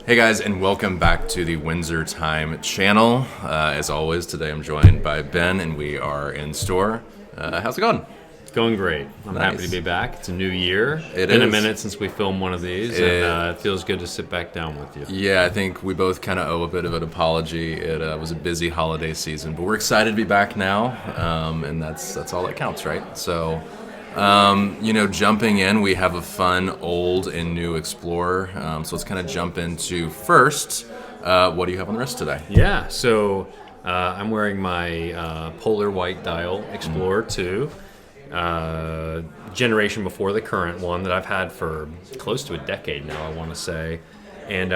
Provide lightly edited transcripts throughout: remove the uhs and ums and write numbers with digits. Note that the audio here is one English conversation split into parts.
Hey guys, and welcome back to the Windsor Time channel. As always, today I'm joined by Ben, and we are in store. How's it going? It's going great. I'm Nice. happy to be back. It's a new year. It been a is. minute since we filmed one of these, and it feels good to sit back down with you. Yeah, I think we both kind of owe a bit of an apology. It was a busy holiday season, but we're excited to be back now, and that's all that counts, right? So, jumping in, we have a fun old and new Explorer. So let's kind of jump into first. What do you have on the wrist today? Yeah, so I'm wearing my polar white dial Explorer II. Generation before the current one that I've had for close to a decade now, I want to say. And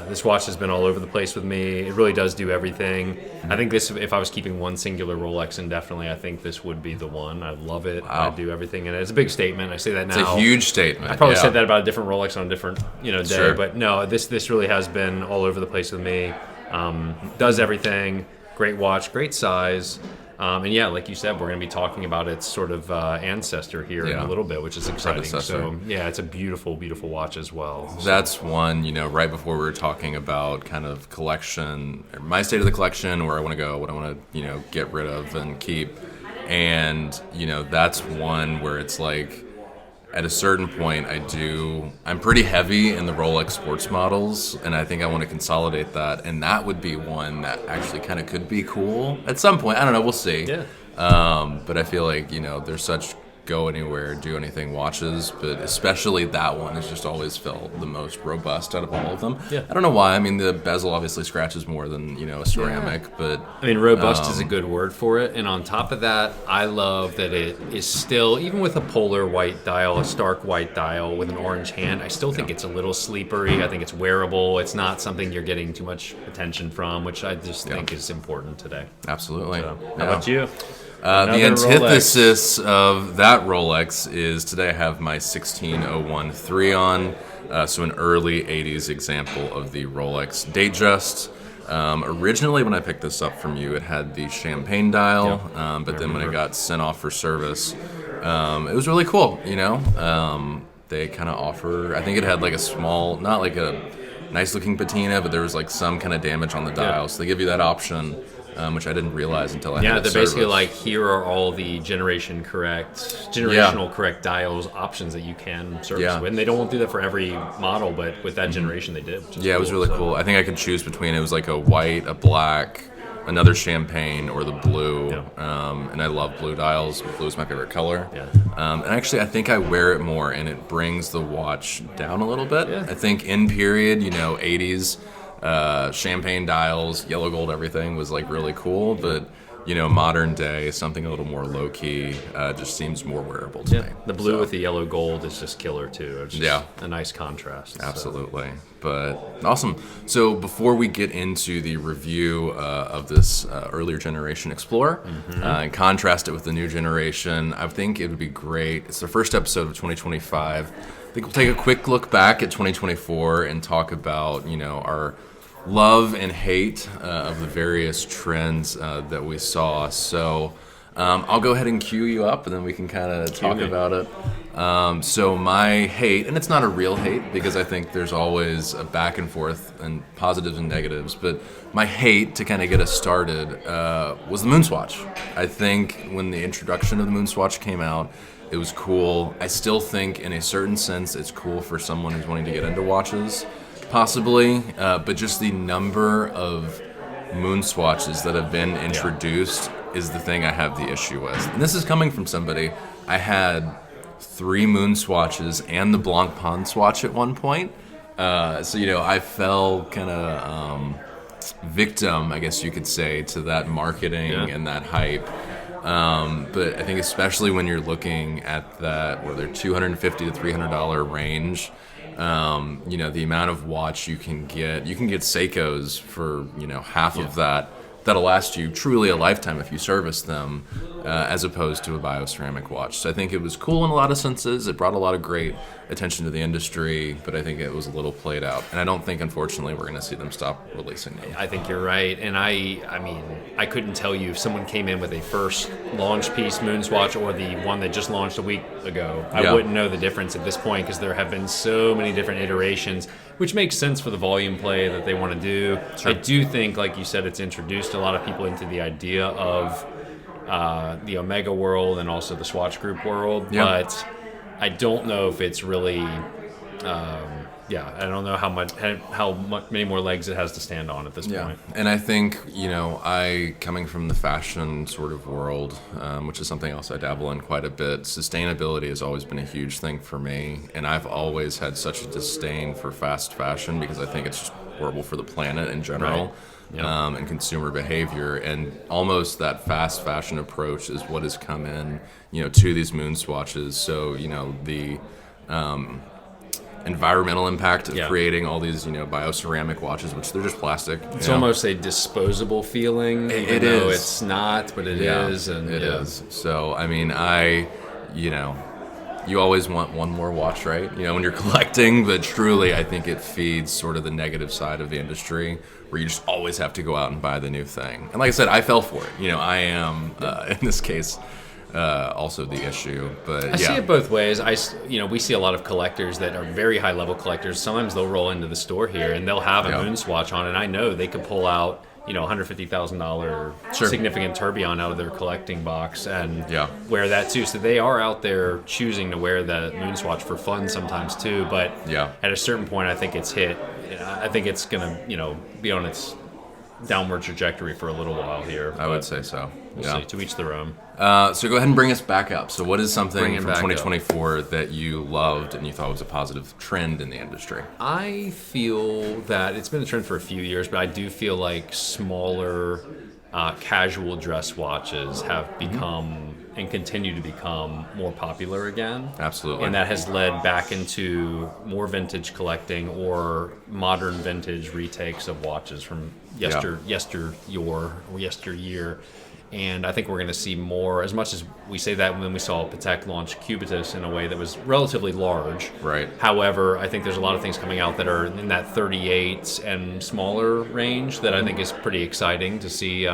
this watch has been all over the place with me. It really does do everything. I think this, if I was keeping one singular Rolex indefinitely, I think this would be the one. I love it. Wow. I do everything in it. It's a big statement. I say that now. It's a huge statement. I probably yeah. said that about a different Rolex on a different day, Sure. but no, this really has been all over the place with me. Does everything. Great watch, great size. And yeah, like you said, we're going to be talking about its sort of ancestor here in a little bit, which is exciting. So yeah, it's a beautiful, beautiful watch as well. That's one, right before we were talking about kind of collection, or my state of the collection, where I want to go, what I want to, get rid of and keep. And, that's one where it's like, at a certain point, I'm pretty heavy in the Rolex sports models, and I think I want to consolidate that. And that would be one that actually kind of could be cool at some point. I don't know, we'll see. Yeah. But I feel like, there's such go anywhere, do anything watches, but especially that one has just always felt the most robust out of all of them. Yeah. I don't know why. I mean, the bezel obviously scratches more than, a ceramic, but... I mean, robust is a good word for it. And on top of that, I love that it is still, even with a polar white dial, a stark white dial with an orange hand, I still think it's a little sleepery. I think it's wearable. It's not something you're getting too much attention from, which I just think is important today. Absolutely. So, how about you? The Another antithesis of that Rolex is today I have my 16013 on, so an early 80s example of the Rolex Datejust. Originally, when I picked this up from you, it had the champagne dial, but then when it got sent off for service, it was really cool, They kind of offer, I think it had like a small, not like a nice looking patina, but there was like some kind of damage on the dial, so they give you that option. Which I didn't realize until I had it they're basically serviced. like, here are all the generational correct dials options that you can service with. And they don't do that for every model, but with that generation they did. Yeah, it was really cool. I think I could choose between, it was like a white, a black, another champagne, or the blue. Yeah. And I love blue dials. Blue is my favorite color. Yeah. And actually, I think I wear it more, and it brings the watch down a little bit. Yeah. I think in period, 80s, champagne dials, yellow gold, everything was like really cool, but modern day, something a little more low key, just seems more wearable to me. The blue with the yellow gold is just killer too. It's just a nice contrast. Absolutely. But awesome. So before we get into the review of this earlier generation Explorer and contrast it with the new generation, I think it would be great. It's the first episode of 2025. I think we'll take a quick look back at 2024 and talk about, our love and hate of the various trends that we saw. So I'll go ahead and cue you up, and then we can kind of talk about it. So my hate, and it's not a real hate because I think there's always a back and forth and positives and negatives, but my hate, to kind of get us started, was the Moonswatch. I think when the introduction of the Moonswatch came out, it was cool. I still think in a certain sense it's cool for someone who's wanting to get into watches, possibly, but just the number of moon swatches that have been introduced is the thing I have the issue with. And this is coming from somebody, I had 3 moon swatches and the Blancpain swatch at one point. So, I fell kind of victim, I guess you could say, to that marketing and that hype. But I think especially when you're looking at that, whether $250 to $300 range, the amount of watch you can get Seikos for, half of that. That'll last you truly a lifetime if you service them, as opposed to a bioceramic watch. So I think it was cool in a lot of senses. It brought a lot of great attention to the industry, but I think it was a little played out. And I don't think, unfortunately, we're going to see them stop releasing them. I think you're right. And I mean, I couldn't tell you if someone came in with a first launch piece Moonswatch or the one that just launched a week ago. I wouldn't know the difference at this point because there have been so many different iterations, which makes sense for the volume play that they want to do. Sure. I do think, like you said, it's introduced a lot of people into the idea of the Omega world and also the Swatch Group world, but I don't know if it's really. I don't know how many more legs it has to stand on at this point. And I think, I, coming from the fashion sort of world, which is something else I dabble in quite a bit, sustainability has always been a huge thing for me. And I've always had such a disdain for fast fashion because I think it's just horrible for the planet in general. Right. Yep. And consumer behavior, and almost that fast fashion approach is what has come in, to these moon swatches. So, the environmental impact of creating all these, bioceramic watches, which they're just plastic. It's almost a disposable feeling, even though it's not, but it is. And it is. So, I mean, you always want one more watch, right? When you're collecting, but truly, I think it feeds sort of the negative side of the industry, where you just always have to go out and buy the new thing. And like I said, I fell for it. I am, in this case, also the issue. But I see it both ways. We see a lot of collectors that are very high level collectors. Sometimes they'll roll into the store here and they'll have a moon swatch on, and I know they could pull out $150,000 significant tourbillon out of their collecting box and wear that too. So they are out there choosing to wear the moon swatch for fun sometimes too. But at a certain point, I think it's hit. I think it's gonna be on its downward trajectory for a little while here. I would say so. We'll see. To each their own. So go ahead and bring us back up. So what is something from 2024 that you loved and you thought was a positive trend in the industry? I feel that it's been a trend for a few years, but I do feel like smaller casual dress watches have become and continue to become more popular again. Absolutely. And that has led back into more vintage collecting or modern vintage retakes of watches from yesteryear or yesteryear. And I think we're going to see more, as much as we say that when we saw Patek launch Cubitus in a way that was relatively large. Right. However, I think there's a lot of things coming out that are in that 38 and smaller range that I think is pretty exciting to see.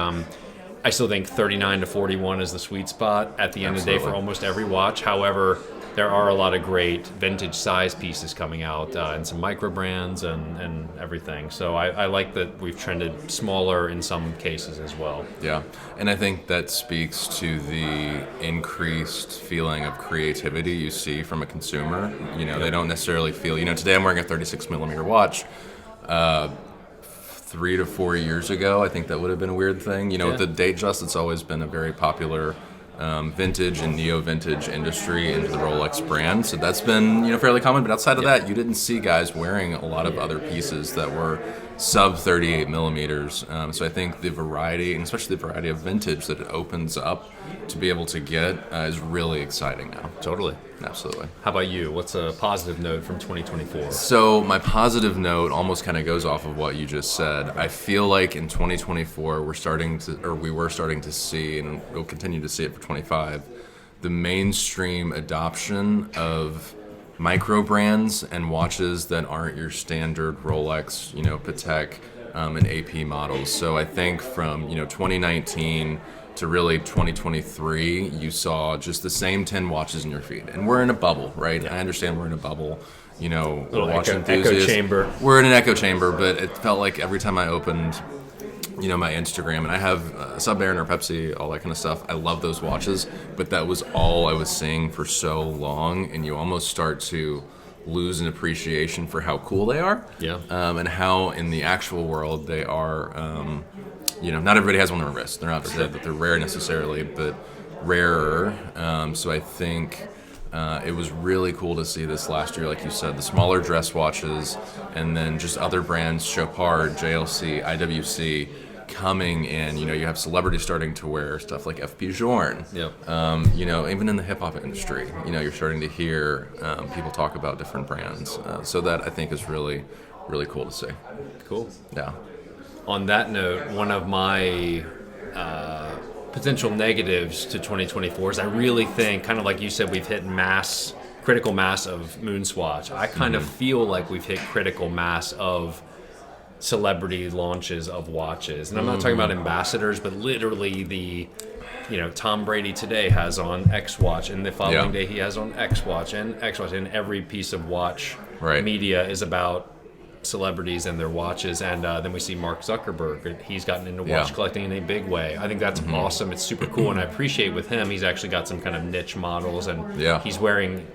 I still think 39 to 41 is the sweet spot at the end of the day for almost every watch. However, there are a lot of great vintage size pieces coming out and some micro brands and everything. So I like that we've trended smaller in some cases as well. Yeah, and I think that speaks to the increased feeling of creativity you see from a consumer. They don't necessarily feel, today I'm wearing a 36 millimeter watch. 3 to 4 years ago, I think that would have been a weird thing. With the Datejust, it's always been a very popular vintage and neo-vintage industry into the Rolex brand. So that's been, fairly common. But outside of that, you didn't see guys wearing a lot of other pieces that were sub 38 millimeters. So I think the variety, and especially the variety of vintage that it opens up to be able to get is really exciting now. Totally. Absolutely. How about you? What's a positive note from 2024? So my positive note almost kind of goes off of what you just said. I feel like in 2024 we were starting to see, and we'll continue to see it for 25, the mainstream adoption of micro brands and watches that aren't your standard Rolex, Patek, and AP models. So I think from 2019 to really 2023, you saw just the same 10 watches in your feed. And we're in a bubble, right? I understand we're in a bubble. We're watch enthusiasts. Echo chamber. We're in an echo chamber, but it felt like every time I opened, my Instagram, and I have Sub Baron or Pepsi, all that kind of stuff. I love those watches, but that was all I was seeing for so long, and you almost start to lose an appreciation for how cool they are. Yeah. And how in the actual world they are. Not everybody has one on their wrist. They're not that they're rare necessarily, but rarer. So I think it was really cool to see this last year, like you said, the smaller dress watches, and then just other brands, Chopard, JLC, IWC, coming in. You have celebrities starting to wear stuff like FP Journe. Yep. Even in the hip hop industry, you're starting to hear people talk about different brands. So that I think is really, really cool to see. Cool. Yeah. On that note, one of my potential negatives to 2024 is I really think, kind of like you said, we've hit critical mass of moon swatch. I kind of feel like we've hit critical mass of celebrity launches of watches. And I'm not talking about ambassadors, but literally Tom Brady today has on X watch, and the following day he has on X watch, and every piece of watch media is about celebrities and their watches, and then we see Mark Zuckerberg. He's gotten into watch Yeah. collecting in a big way. I think that's awesome. It's super cool, and I appreciate with him, he's actually got some kind of niche models, and Yeah. he's wearing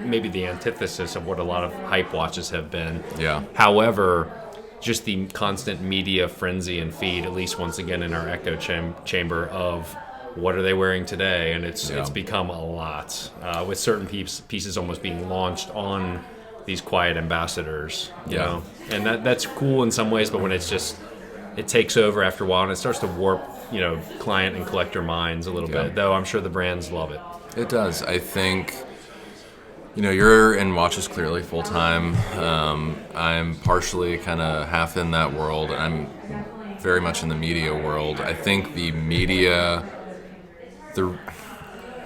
maybe the antithesis of what a lot of hype watches have been. Yeah. However, just the constant media frenzy and feed, at least once again in our echo chamber of what are they wearing today, and it's become a lot with certain pieces almost being launched on these quiet ambassadors, you know, and that's cool in some ways, but when it's just it takes over after a while and it starts to warp, you know, client and collector minds a little bit. Though I'm sure the brands love it. It does. I think. You know, you're in watches clearly full time. I'm partially kind of half in that world. I'm very much in the media world. I think the media, the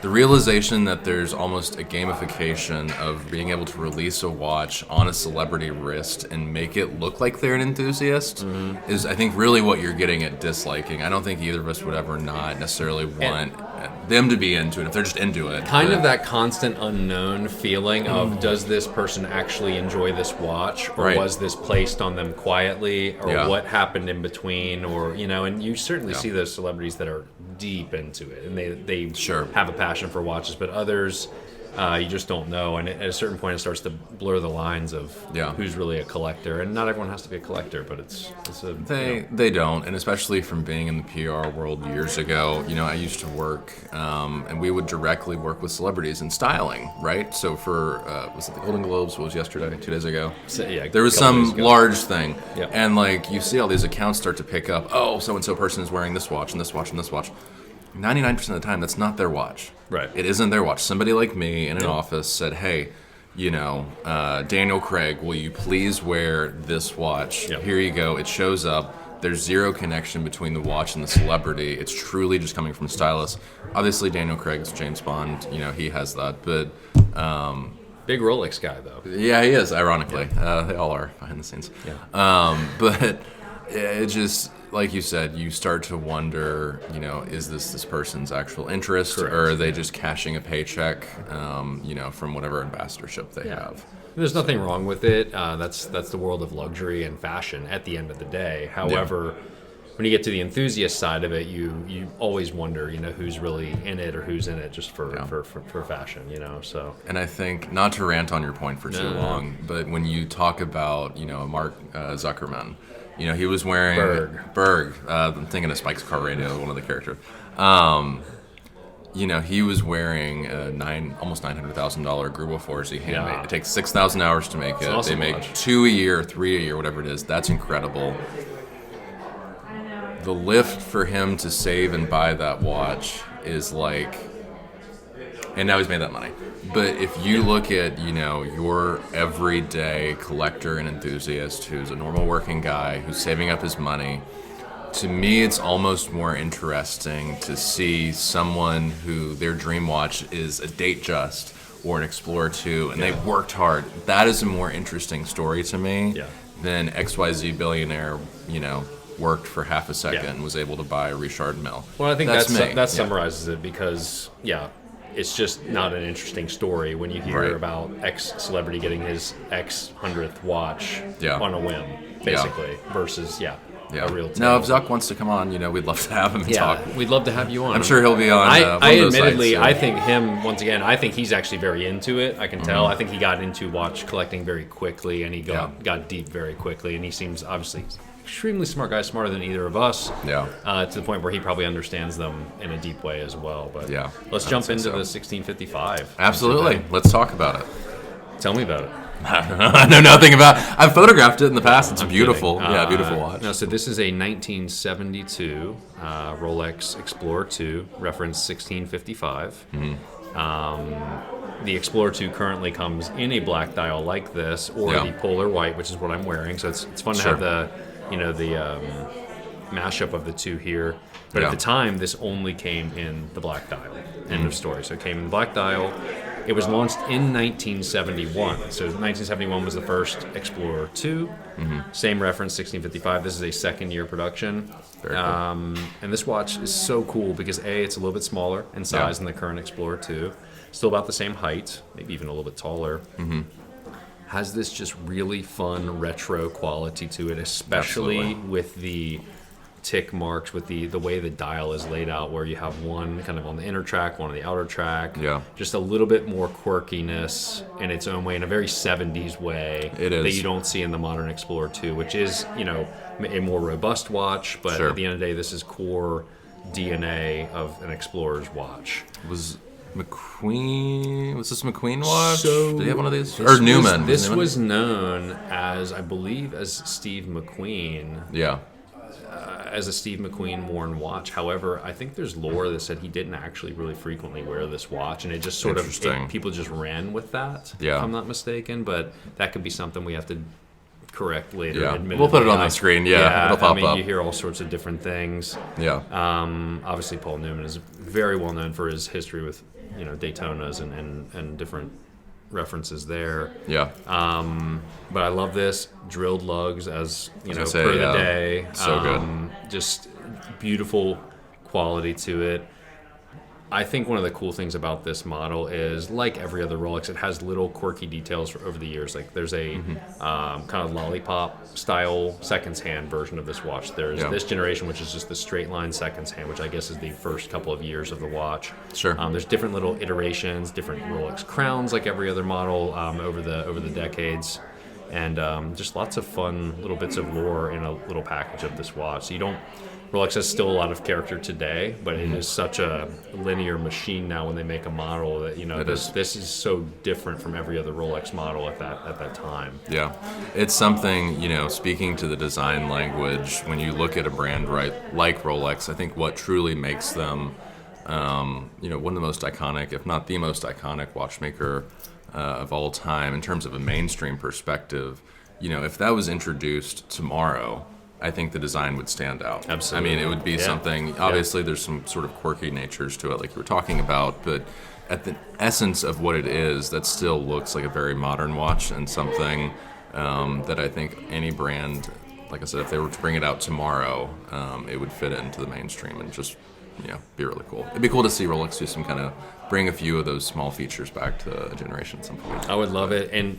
realization that there's almost a gamification of being able to release a watch on a celebrity wrist and make it look like they're an enthusiast is, I think, really what you're getting at disliking. I don't think either of us would ever not necessarily want them to be into it if they're just into it. Kind of that constant unknown feeling of does this person actually enjoy this watch, or was this placed on them quietly, or what happened in between, or, you know, and you certainly see those celebrities that are deep into it and they have a passion for watches, but others you just don't know, and at a certain point it starts to blur the lines of who's really a collector, and not everyone has to be a collector, but they don't, and especially from being in the PR world years ago, you know, I used to work and we would directly work with celebrities in styling, right? So for was it the Golden Globes? What was yesterday, 2 days ago? There was some large thing, and like you see all these accounts start to pick up, oh, so and so person is wearing this watch and this watch and this watch. 99% of the time, that's not their watch. Right. It isn't their watch. Somebody like me in an office said, hey, you know, Daniel Craig, will you please wear this watch? Here you go. It shows up. There's zero connection between the watch and the celebrity. It's truly just coming from a stylist. Obviously, Daniel Craig's James Bond. You know, he has that. But big Rolex guy, though. Yeah, he is, ironically. They all are behind the scenes. But it just... like you said, you start to wonder, you know, is this person's actual interest, or are they just cashing a paycheck, you know, from whatever ambassadorship they have? There's nothing wrong with it. That's the world of luxury and fashion at the end of the day. However, when you get to the enthusiast side of it, you always wonder, you know, who's really in it or who's in it just for fashion, you know. So. And I think, not to rant on your point for too long, but when you talk about, you know, Mark Zuckerman. You know, he was wearing Berg. I'm thinking of Spike's Car Radio, one of the characters. You know, he was wearing a almost $900,000 Gruber Forsey handmade. It takes 6,000 hours to make it. Awesome they make watch. 2 a year, 3 a year, whatever it is. That's incredible. The lift for him to save and buy that watch is like, and now he's made that money. But if you look at, you know, your everyday collector and enthusiast who's a normal working guy who's saving up his money, to me it's almost more interesting to see someone who their dream watch is a Datejust or an Explorer II, and they've worked hard. That is a more interesting story to me than XYZ billionaire, you know, worked for half a second and was able to buy a Richard Mille. Well, I think that summarizes it, because it's just not an interesting story when you hear about X celebrity getting his X 100th watch on a whim, basically, versus a real tale. No, if Zuck wants to come on, you know, we'd love to have him and talk. We'd love to have you on. I'm sure he'll be on. I admittedly, I think him, once again, I think he's actually very into it. I can tell. I think he got into watch collecting very quickly, and he got deep very quickly, and he seems obviously extremely smart guy, smarter than either of us. To the point where he probably understands them in a deep way as well. But let's jump into the 1655. Absolutely. Let's talk about it. Tell me about it. I know nothing about it. I've photographed it in the past. It's beautiful. Beautiful watch. No, so this is a 1972 Rolex Explorer II, reference 1655. The Explorer II currently comes in a black dial like this, or the polar white, which is what I'm wearing. So it's fun to have the mashup of the two here. But at the time, this only came in the black dial. End of story. So it came in the black dial. It was launched in 1971. So 1971 was the first Explorer II. Same reference, 1655. This is a second-year production. Very cool. And this watch is so cool because, A, it's a little bit smaller in size than the current Explorer II. Still about the same height, maybe even a little bit taller. has this just really fun retro quality to it, especially Absolutely. with the tick marks, with the way the dial is laid out, where you have one kind of on the inner track, one on the outer track. Yeah. Just a little bit more quirkiness in its own way, in a very 70s way. It is. That you don't see in the modern Explorer II, which is, a more robust watch, but Sure. at the end of the day, this is core DNA of an Explorer's watch. Was this a McQueen watch? So, did he have one of these? This Or Newman? This Newman? was known as, I believe, as Steve McQueen, Yeah. as a Steve McQueen worn watch. However, I think there's lore that said he didn't actually really frequently wear this watch, and it just sort of Interesting. people just ran with that. Yeah. If I'm not mistaken, but that could be something we have to correct later. Yeah. admittedly. We'll put it on the screen. Yeah, it'll pop up. You hear all sorts of different things. Yeah. Obviously, Paul Newman is very well known for his history with Daytonas and different references there. Yeah. But I love this drilled lugs as gonna say, per the yeah. day. So good. Just beautiful quality to it. I think one of the cool things about this model is, like every other Rolex, it has little quirky details over the years. Like there's a kind of lollipop style seconds hand version of this watch. There's Yeah. this generation, which is just the straight line seconds hand, which I guess is the first couple of years of the watch. Sure. There's different little iterations, different Rolex crowns, like every other model over the decades. And just lots of fun little bits of lore in a little package of this watch. So Rolex has still a lot of character today, but it is such a linear machine now when they make a model that this is so different from every other Rolex model at that time. Yeah, it's something, speaking to the design language, when you look at a brand like Rolex, I think what truly makes them, one of the most iconic, if not the most iconic watchmaker of all time in terms of a mainstream perspective, if that was introduced tomorrow, I think the design would stand out. Absolutely. I mean, it would be something, obviously there's some sort of quirky natures to it like you were talking about, but at the essence of what it is, that still looks like a very modern watch and something that I think any brand, like I said, if they were to bring it out tomorrow, it would fit into the mainstream and just, be really cool. It'd be cool to see Rolex do some kind of, bring a few of those small features back to a generation at some point. I would love it. And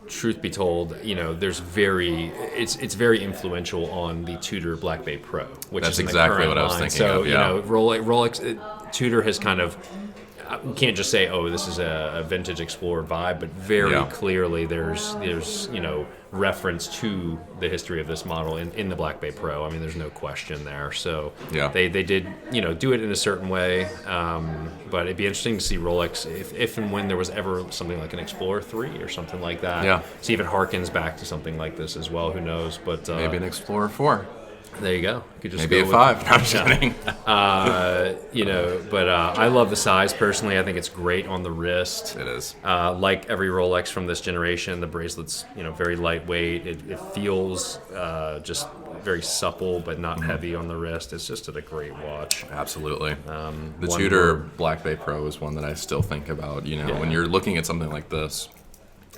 truth be told, it's very influential on the Tudor Black Bay Pro, which That's is in the exactly current what I was line. thinking so, of, yeah. Rolex, Tudor has kind of, we can't just say, oh, this is a vintage Explorer vibe, but very clearly there's reference to the history of this model in the Black Bay Pro. I mean, there's no question there. So they did do it in a certain way, but it'd be interesting to see Rolex if and when there was ever something like an Explorer 3 or something like that. Yeah. See if it harkens back to something like this as well. Who knows? But Maybe an Explorer 4. there you go. You could just Maybe go a 5. No, I'm just kidding. but I love the size personally. I think it's great on the wrist. It is. Like every Rolex from this generation, the bracelet's very lightweight. It feels just very supple, but not heavy on the wrist. It's just a great watch. Absolutely. The one Tudor more- Black Bay Pro is one that I still think about. When you're looking at something like this,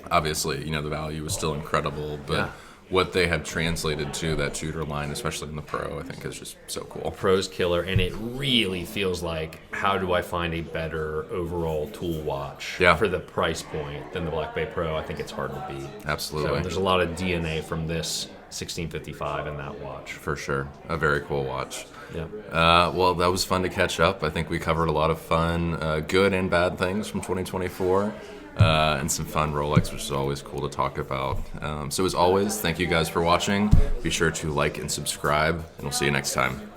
obviously, the value is still incredible, but what they have translated to that Tudor line, especially in the Pro, I think is just so cool. Pro's killer, and it really feels like, how do I find a better overall tool watch for the price point than the Black Bay Pro? I think it's hard to beat. Absolutely. So there's a lot of DNA from this 1655 in that watch. For sure. A very cool watch. Yeah. Well, that was fun to catch up. I think we covered a lot of fun, good and bad things from 2024. And some fun Rolex, which is always cool to talk about. So as always, thank you guys for watching. Be sure to like and subscribe, and we'll see you next time.